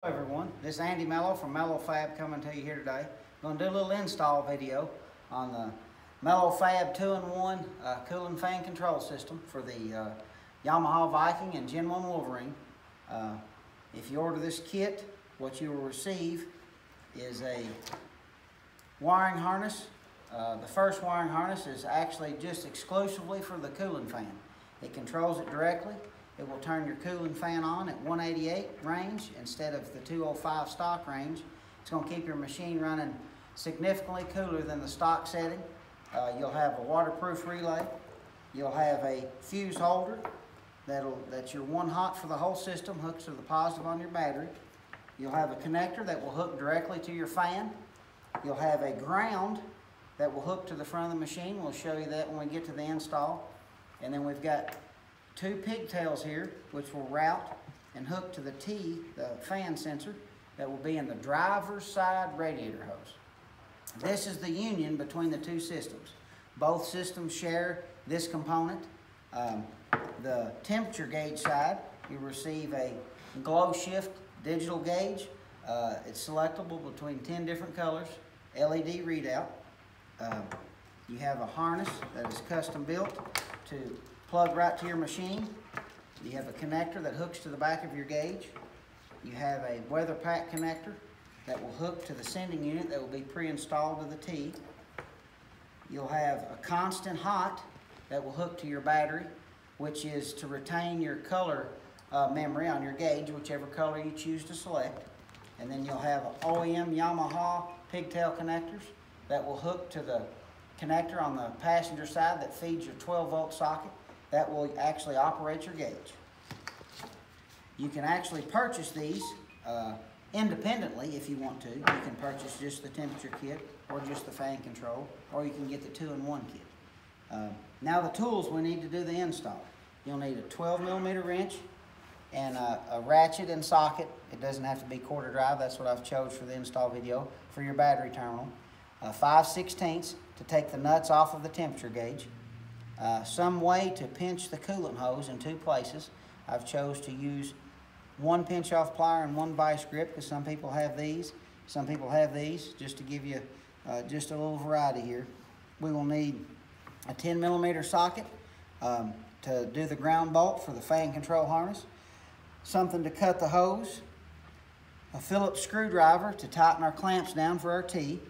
Hello everyone, this is Andy Mello from Mello FAB coming to you here today. I'm going to do a little install video on the Mello FAB 2-in-1 Coolant Fan Control system for the Yamaha Viking and Gen 1 Wolverine. If you order this kit, what you will receive is a wiring harness. The first wiring harness is actually just exclusively for the coolant fan. It controls it directly. It will turn your cooling fan on at 188 range instead of the 205 stock range. It's going to keep your machine running significantly cooler than the stock setting. You'll have a waterproof relay. You'll have a fuse holder that's your one hot for the whole system, hooks to the positive on your battery. You'll have a connector that will hook directly to your fan. You'll have a ground that will hook to the front of the machine. We'll show you that when we get to the install. And then we've got two pigtails here, which will route and hook to the T, the fan sensor, that will be in the driver's side radiator hose. This is the union between the two systems. Both systems share this component. The temperature gauge side, you receive a glow shift digital gauge. It's selectable between 10 different colors, LED readout. You have a harness that is custom built to plug right to your machine. You have a connector that hooks to the back of your gauge. You have a weather pack connector that will hook to the sending unit that will be pre-installed to the T. You'll have a constant hot that will hook to your battery, which is to retain your color memory on your gauge, whichever color you choose to select. And then you'll have OEM Yamaha pigtail connectors that will hook to the connector on the passenger side that feeds your 12-volt socket. That will actually operate your gauge. You can actually purchase these independently if you want to. You can purchase just the temperature kit or just the fan control, or you can get the 2-in-1 kit. Now the tools we need to do the install. You'll need a 12mm wrench and a ratchet and socket. It doesn't have to be quarter drive. That's what I've chose for the install video for your battery terminal. 5/16 to take the nuts off of the temperature gauge. Some way to pinch the coolant hose in two places. I've chose to use one pinch off plier and one vice grip because some people have these. Some people have these, just to give you just a little variety here. We will need a 10mm socket to do the ground bolt for the fan control harness, something to cut the hose, a Phillips screwdriver to tighten our clamps down for our T,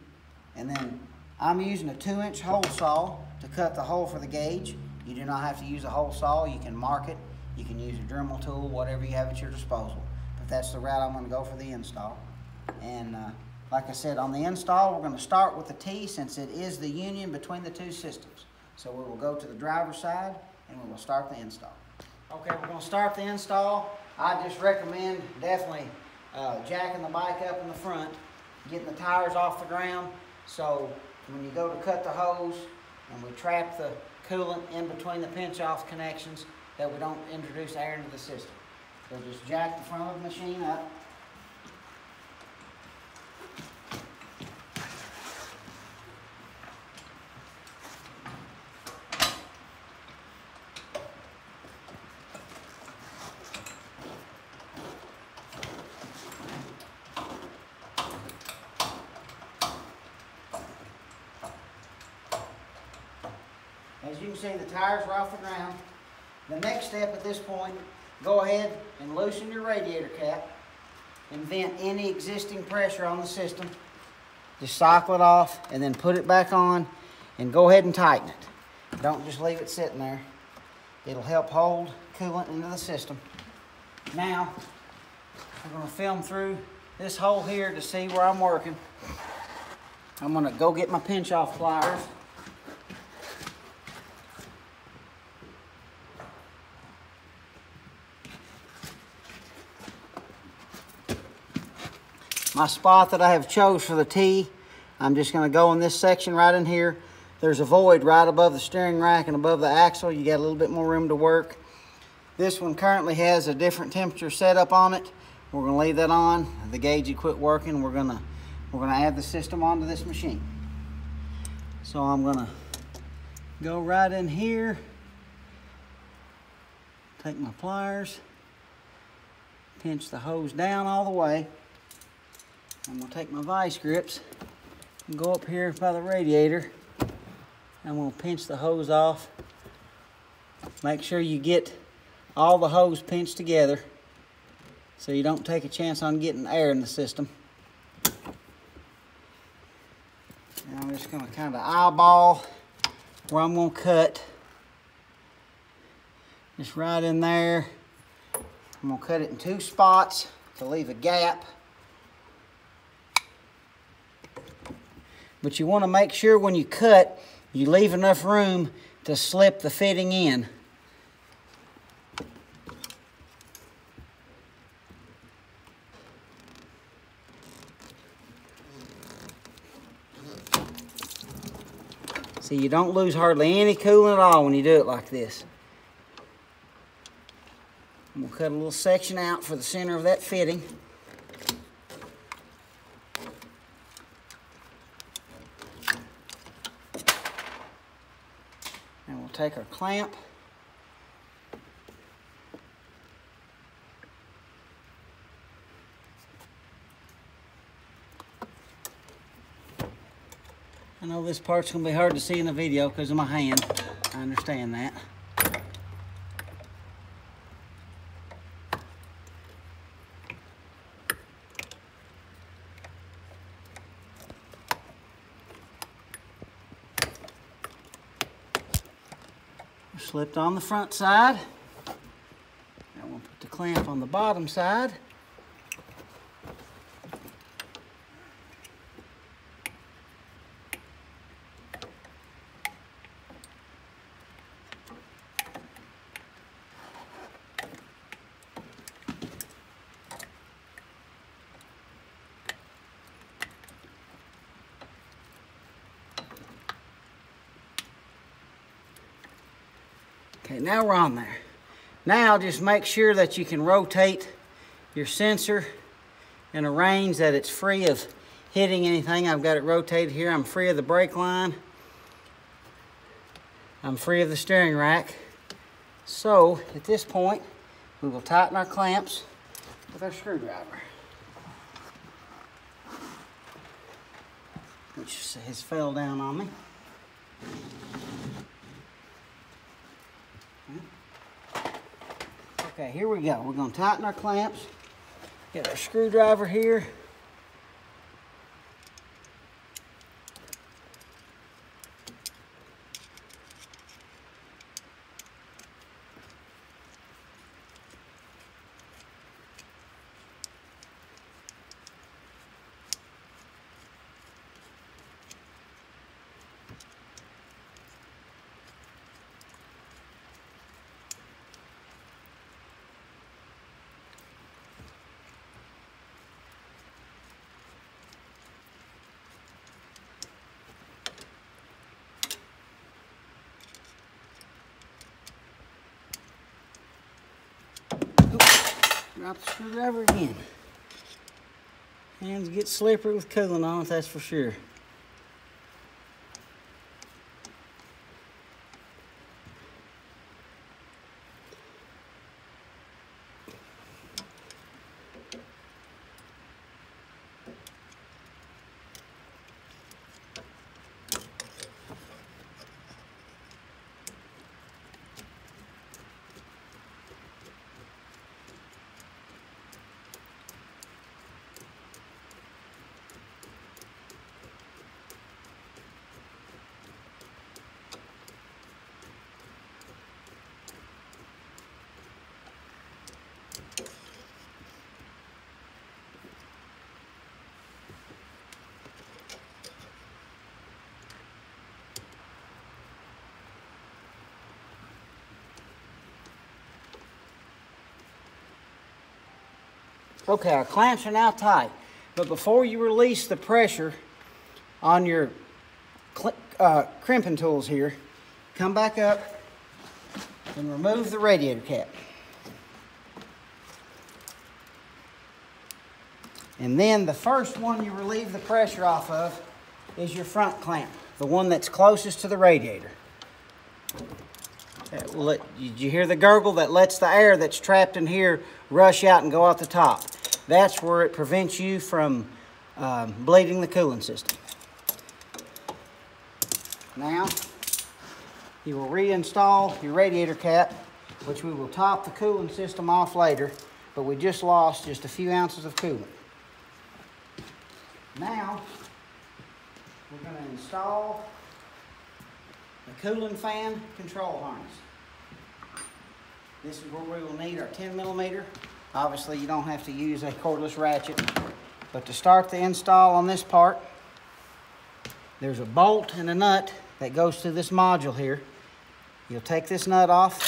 and then I'm using a 2-inch hole saw to cut the hole for the gauge. You do not have to use a hole saw. You can mark it. You can use a Dremel tool, whatever you have at your disposal. But that's the route I'm going to go for the install. And like I said, on the install, we're going to start with the T since it is the union between the two systems. So we will go to the driver's side and we will start the install. Okay, we're going to start the install. I just recommend definitely jacking the bike up in the front, getting the tires off the ground. So when you go to cut the hose and we trap the coolant in between the pinch-off connections, that we don't introduce air into the system. So just jack the front of the machine up. As you can see, the tires are off the ground. The next step at this point, go ahead and loosen your radiator cap and vent any existing pressure on the system. Just cycle it off and then put it back on and go ahead and tighten it. Don't just leave it sitting there. It'll help hold coolant into the system. Now, we're going to film through this hole here to see where I'm working. I'm going to go get my pinch-off pliers. My spot that I have chose for the T, I'm just going to go in this section right in here. There's a void right above the steering rack and above the axle. You got a little bit more room to work. This one currently has a different temperature setup on it. We're going to leave that on. The gauge will quit working. We're going to add the system onto this machine. So I'm going to go right in here, take my pliers, pinch the hose down all the way. I'm going to take my vice grips and go up here by the radiator. I'm going to pinch the hose off. Make sure you get all the hose pinched together so you don't take a chance on getting air in the system. And I'm just going to kind of eyeball where I'm going to cut. Just right in there. I'm going to cut it in 2 spots to leave a gap. But you want to make sure when you cut, you leave enough room to slip the fitting in. See, you don't lose hardly any coolant at all when you do it like this. I'm going to cut a little section out for the center of that fitting. And we'll take our clamp. I know this part's going to be hard to see in the video because of my hand. I understand that. Slipped on the front side. Now we'll put the clamp on the bottom side. Okay, now we're on there. Now just make sure that you can rotate your sensor in a range that it's free of hitting anything. I've got it rotated here. I'm free of the brake line. I'm free of the steering rack. So at this point, we will tighten our clamps with our screwdriver, which has fell down on me. Okay, here we go. We're going to tighten our clamps. Get our screwdriver here. Drop the screwdriver again. Hands get slippery with coolant on it, that's for sure. Okay, our clamps are now tight, but before you release the pressure on your crimping tools here, come back up and remove the radiator cap. And then the first one you relieve the pressure off of is your front clamp, the one that's closest to the radiator. Did you hear the gurgle? That lets the air that's trapped in here rush out and go out the top. That's where it prevents you from bleeding the cooling system. Now, you will reinstall your radiator cap, which we will top the cooling system off later, but we just lost just a few ounces of coolant. Now, we're going to install the Coolant Fan Control harness. This is where we will need our 10mm. Obviously, you don't have to use a cordless ratchet, but to start the install on this part, there's a bolt and a nut that goes to this module here. You'll take this nut off.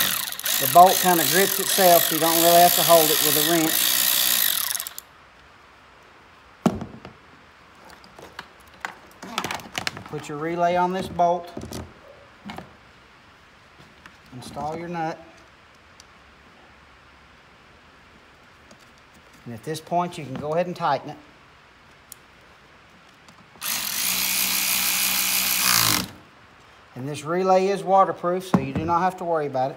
The bolt kind of grips itself, so you don't really have to hold it with a wrench. Put your relay on this bolt. Install your nut. And at this point, you can go ahead and tighten it. And this relay is waterproof, so you do not have to worry about it.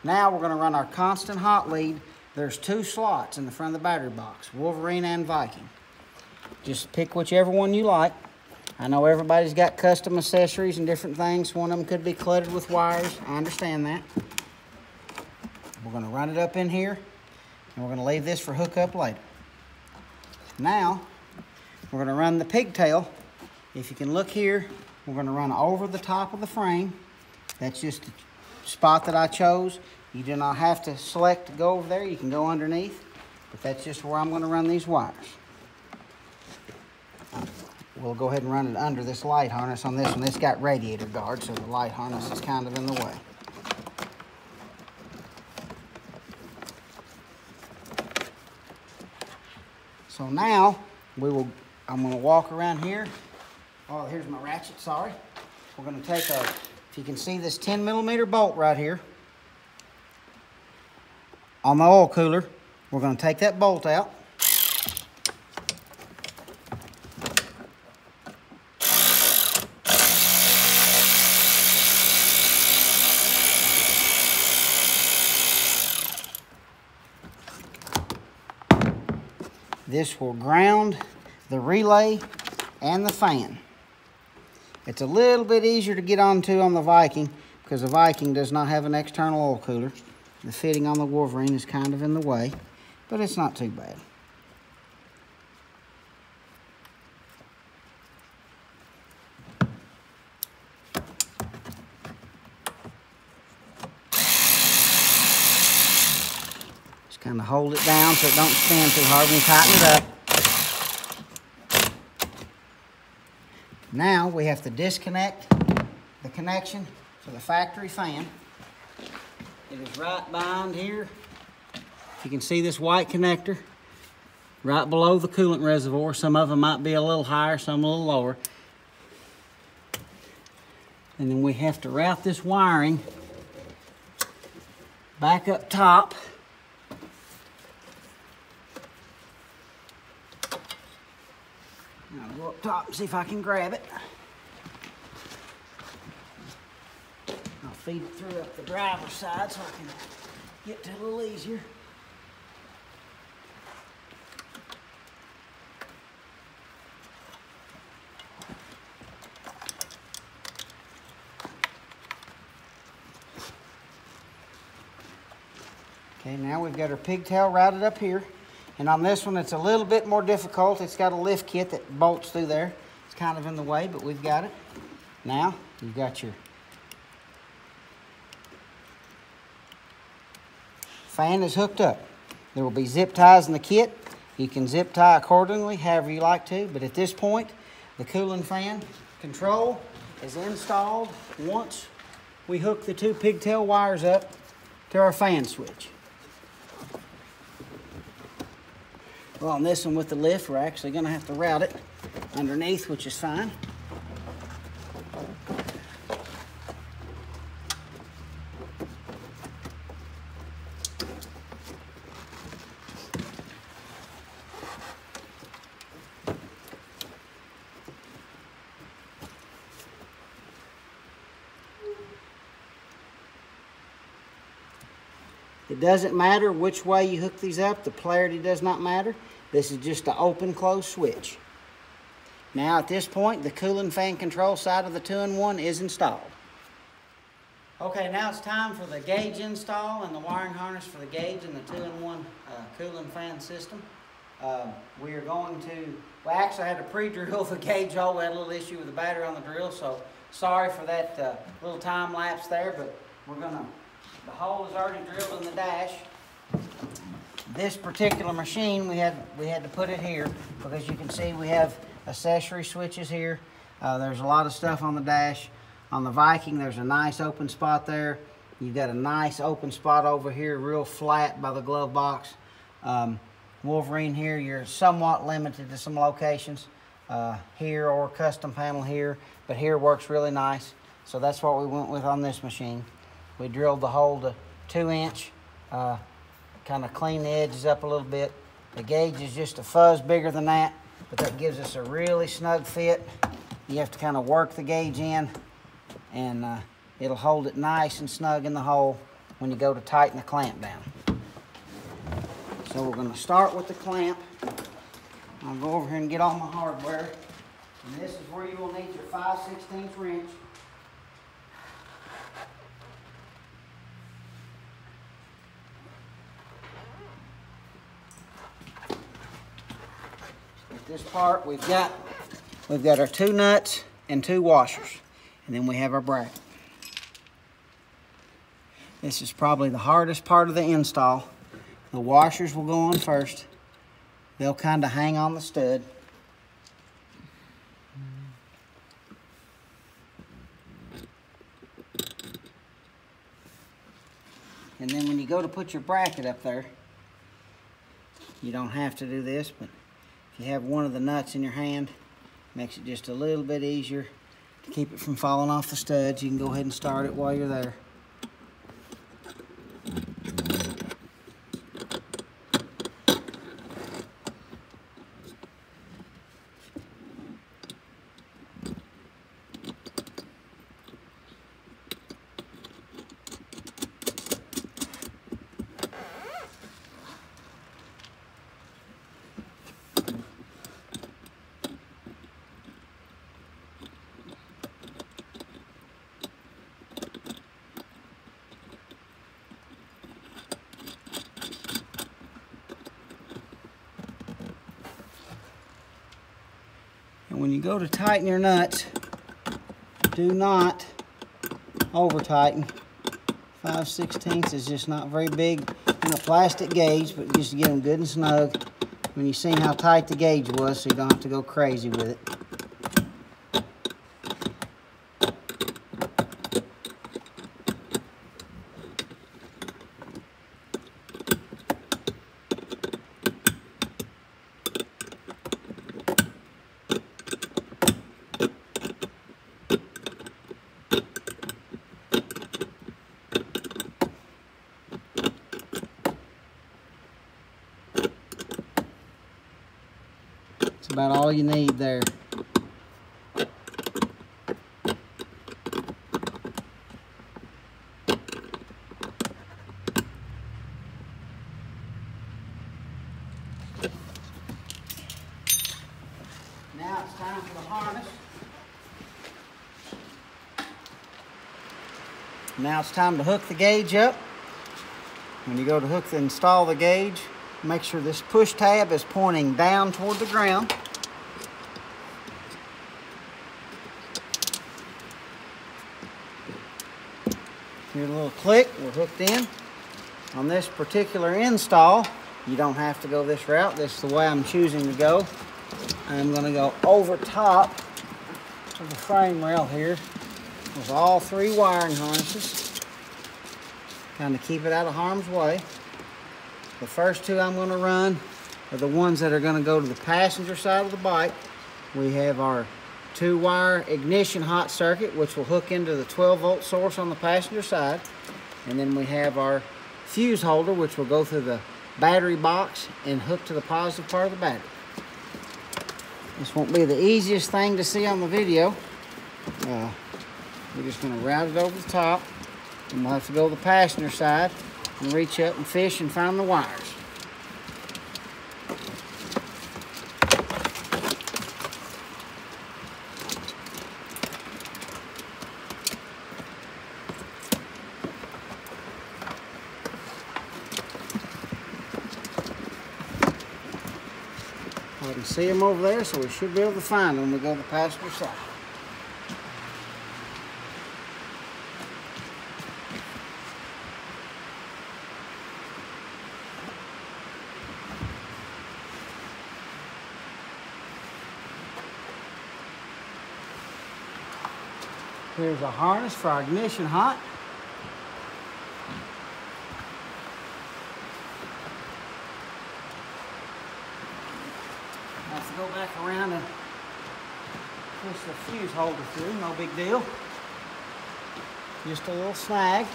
Now we're going to run our constant hot lead. There's 2 slots in the front of the battery box, Wolverine and Viking. Just pick whichever one you like. I know everybody's got custom accessories and different things. One of them could be cluttered with wires. I understand that. We're going to run it up in here, and we're going to leave this for hookup later. Now, we're going to run the pigtail. If you can look here, we're going to run over the top of the frame. That's just the spot that I chose. You do not have to select to go over there. You can go underneath, but that's just where I'm going to run these wires. We'll go ahead and run it under this light harness on this one. It's got radiator guard, so the light harness is kind of in the way. So now, I'm going to walk around here. Oh, here's my ratchet, sorry. We're going to take if you can see this 10mm bolt right here on the oil cooler. We're going to take that bolt out. This will ground the relay and the fan. It's a little bit easier to get onto on the Viking because the Viking does not have an external oil cooler. The fitting on the Wolverine is kind of in the way, but it's not too bad. Just kind of hold it down so it don't spin too hard when you tighten it up. Now we have to disconnect the connection for the factory fan. It is right behind here. You can see this white connector right below the coolant reservoir. Some of them might be a little higher, some a little lower. And then we have to route this wiring back up top. I'll go up top and see if I can grab it. I'll feed it through up the driver's side so I can get to it a little easier. Okay, now we've got our pigtail routed up here. And on this one, it's a little bit more difficult. It's got a lift kit that bolts through there. It's kind of in the way, but we've got it. Now, you've got your fan is hooked up. There will be zip ties in the kit. You can zip tie accordingly, however you like to. But at this point, the Coolant Fan Control is installed once we hook the 2 pigtail wires up to our fan switch. Well, on this one with the lift, we're actually going to have to route it underneath, which is fine. It doesn't matter which way you hook these up. The polarity does not matter. This is just an open-close switch. Now at this point, the coolant fan control side of the 2-in-1 is installed. Okay, now it's time for the gauge install and the wiring harness for the gauge and the 2-in-1 coolant fan system. We are going to, we actually had to pre-drill the gauge hole. We had a little issue with the battery on the drill, so sorry for that little time lapse there, but we're gonna, the hole is already drilled in the dash. This particular machine, we had to put it here because you can see we have accessory switches here. There's a lot of stuff on the dash. On the Viking, there's a nice open spot there. You've got a nice open spot over here, real flat by the glove box. Wolverine here, you're somewhat limited to some locations here or custom panel here, but here works really nice. So that's what we went with on this machine. We drilled the hole to 2-inch, kind of clean the edges up a little bit. The gauge is just a fuzz bigger than that, but that gives us a really snug fit. You have to kind of work the gauge in, and it'll hold it nice and snug in the hole when you go to tighten the clamp down. So we're going to start with the clamp. I'll go over here and get all my hardware. And this is where you will need your 5/16 wrench. At this part, we've got our 2 nuts and 2 washers. And then we have our bracket. This is probably the hardest part of the install. The washers will go on first. They'll kind of hang on the stud. And then when you go to put your bracket up there, you don't have to do this, but if you have one of the nuts in your hand, it makes it just a little bit easier to keep it from falling off the studs. You can go ahead and start it while you're there. When you go to tighten your nuts, do not over tighten. 5/16 is just not very big in a plastic gauge, but just to get them good and snug. When you see how tight the gauge was, so you don't have to go crazy with it. That's about all you need there. Now it's time for the harness. Now it's time to hook the gauge up. When you go to install the gauge, make sure this push tab is pointing down toward the ground. Hear a little click, we're hooked in. On this particular install, you don't have to go this route. This is the way I'm choosing to go. I'm going to go over top of the frame rail here with all 3 wiring harnesses. Kind of keep it out of harm's way. The first 2 I'm going to run are the ones that are going to go to the passenger side of the bike. We have our 2-wire ignition hot circuit, which will hook into the 12-volt source on the passenger side. And then we have our fuse holder, which will go through the battery box and hook to the positive part of the battery. This won't be the easiest thing to see on the video. We're just going to route it over the top, and we'll have to go to the passenger side and reach up and fish and find the wires. I can see them over there, so we should be able to find them when we go to the passenger side. Here's a harness for our ignition hot. I have to go back around and push the fuse holder through, no big deal. Just a little snag.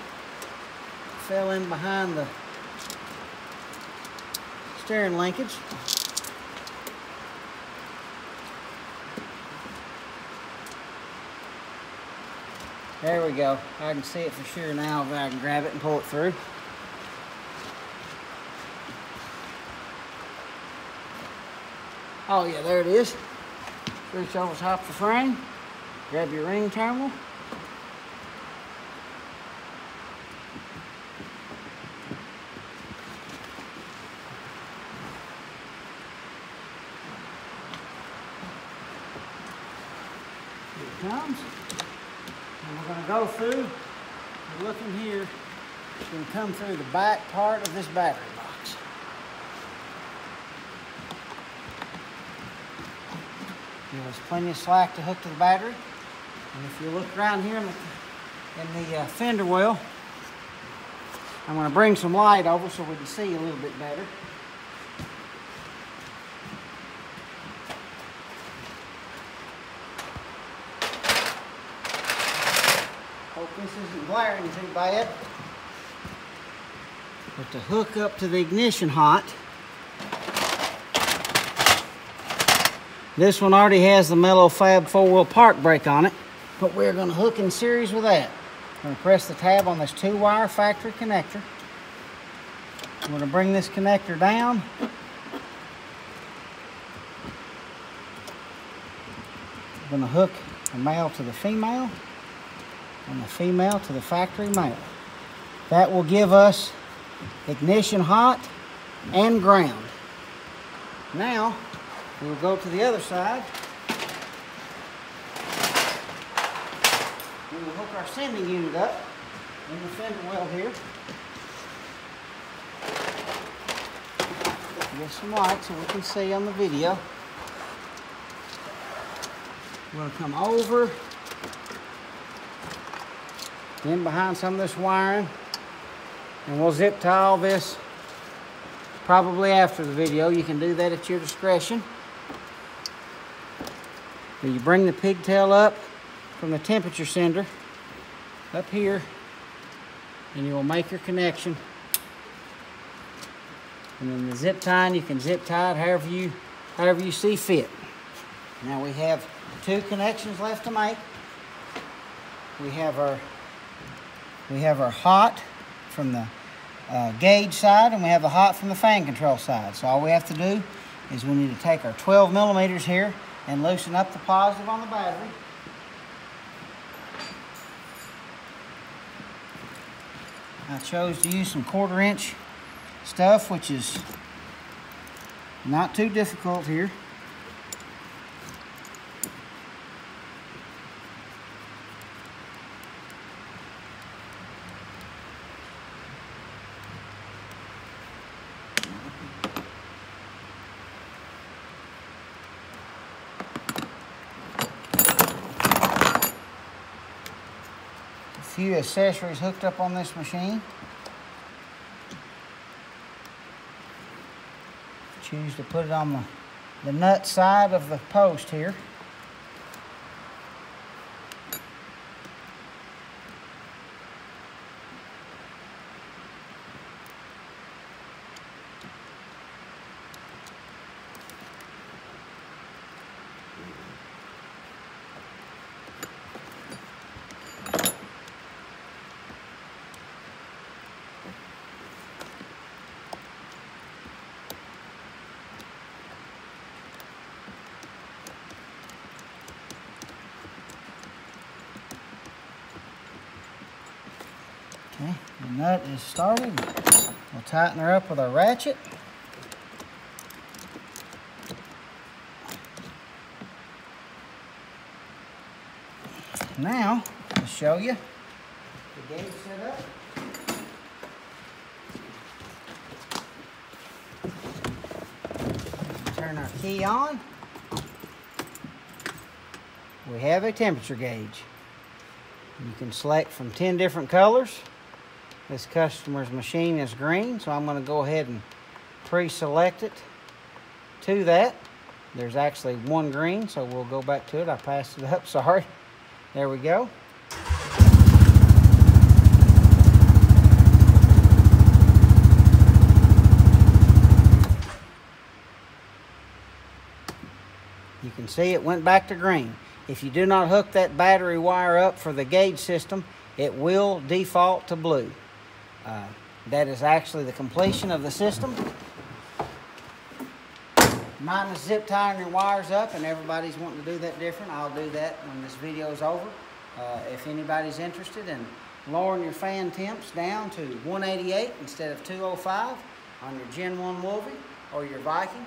Fell in behind the steering linkage. There we go. I can see it for sure now if I can grab it and pull it through. Oh yeah, there it is. Reach over top the frame, grab your ring terminal. Here it comes. And we're going to go through, we're looking here, it's going to come through the back part of this battery box. Give us plenty of slack to hook to the battery. And if you look around here in the fender well, I'm going to bring some light over so we can see a little bit better. Hope this isn't glaring too bad. But to hook up to the ignition hot, this one already has the Mello FAB 4-wheel park brake on it, but we're going to hook in series with that. I'm going to press the tab on this 2-wire factory connector. I'm going to bring this connector down. I'm going to hook the male to the female and the female to the factory male. That will give us ignition hot and ground. Now, we'll go to the other side. We will hook our sending unit up in the fender well here. Get some light so we can see on the video. We're going to come over, in behind some of this wiring, and we'll zip tie all this probably after the video. You can do that at your discretion. So you bring the pigtail up from the temperature sender up here, and you will make your connection. And then the zip tying, you can zip tie it however you see fit. Now we have 2 connections left to make. We have our hot from the gauge side, and we have the hot from the fan control side. So all we have to do is we need to take our 12 millimeters here and loosen up the positive on the battery. I chose to use some 1/4 inch stuff, which is not too difficult here. A few accessories hooked up on this machine. Choose to put it on the nut side of the post here. Okay, the nut is started. We'll tighten her up with our ratchet. Now, to show you the gauge setup. Turn our key on. We have a temperature gauge. You can select from 10 different colors. This customer's machine is green, so I'm going to go ahead and pre-select it to that. There's actually one green, so we'll go back to it. I passed it up, sorry. There we go. You can see it went back to green. If you do not hook that battery wire up for the gauge system, it will default to blue. That is actually the completion of the system. Mine is zip tying your wires up, and everybody's wanting to do that different. I'll do that when this video is over. If anybody's interested in lowering your fan temps down to 188 instead of 205 on your Gen 1 Wolvie or your Viking,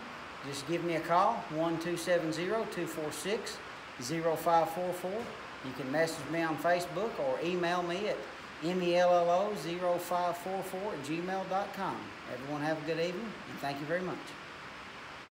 just give me a call, 1-270-246-0544. You can message me on Facebook or email me at mello0544@gmail.com. Everyone have a good evening, and thank you very much.